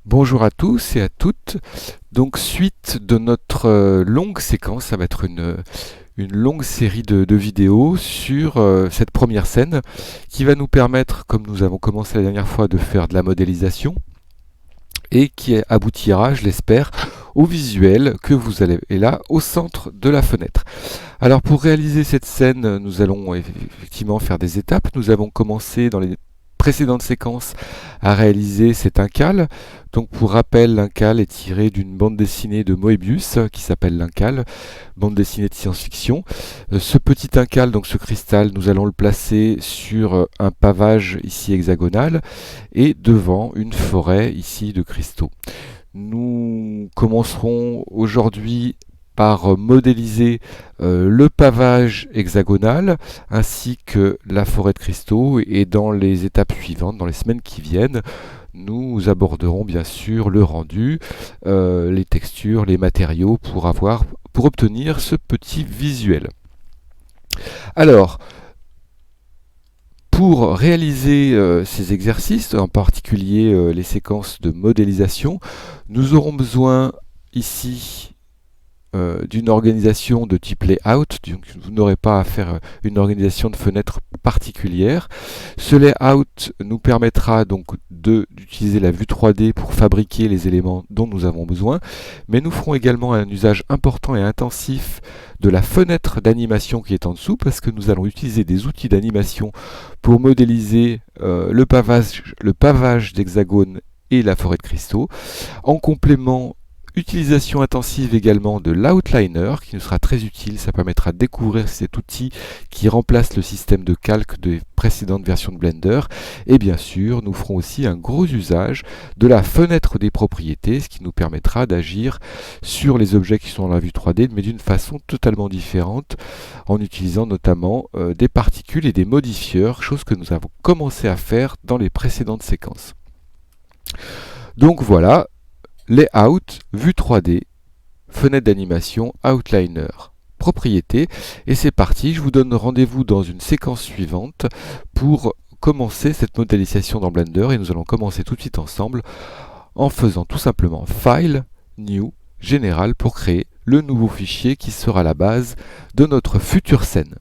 Bonjour à tous et à toutes. Donc suite de notre longue séquence, ça va être une longue série de vidéos sur cette première scène qui va nous permettre, comme nous avons commencé la dernière fois, de faire de la modélisation et qui aboutira, je l'espère, au visuel que vous avez là au centre de la fenêtre. Alors pour réaliser cette scène, nous allons effectivement faire des étapes. Nous avons commencé dans les précédentes séquences à réaliser cet incal. Donc pour rappel, l'incal est tiré d'une bande dessinée de Moebius qui s'appelle l'incal, bande dessinée de science-fiction. Ce petit incal, donc ce cristal, nous allons le placer sur un pavage ici hexagonal et devant une forêt ici de cristaux. Nous commencerons aujourd'hui par modéliser le pavage hexagonal ainsi que la forêt de cristaux, et dans les étapes suivantes, dans les semaines qui viennent, nous aborderons bien sûr le rendu, les textures, les matériaux pour obtenir ce petit visuel. Alors, pour réaliser ces exercices, en particulier les séquences de modélisation, nous aurons besoin ici d'une organisation de type layout. Donc vous n'aurez pas à faire une organisation de fenêtres particulière. Ce layout nous permettra donc d'utiliser la vue 3D pour fabriquer les éléments dont nous avons besoin, mais nous ferons également un usage important et intensif de la fenêtre d'animation qui est en dessous, parce que nous allons utiliser des outils d'animation pour modéliser le pavage d'hexagone et la forêt de cristaux. En complément, utilisation intensive également de l'outliner qui nous sera très utile. Ça permettra de découvrir cet outil qui remplace le système de calque des précédentes versions de Blender. Et bien sûr, nous ferons aussi un gros usage de la fenêtre des propriétés, ce qui nous permettra d'agir sur les objets qui sont dans la vue 3D, mais d'une façon totalement différente, en utilisant notamment des particules et des modifieurs, chose que nous avons commencé à faire dans les précédentes séquences. Donc voilà, layout, vue 3D, fenêtre d'animation, outliner, propriété, et c'est parti. Je vous donne rendez-vous dans une séquence suivante pour commencer cette modélisation dans Blender, et nous allons commencer tout de suite ensemble en faisant tout simplement File, New, Général pour créer le nouveau fichier qui sera la base de notre future scène.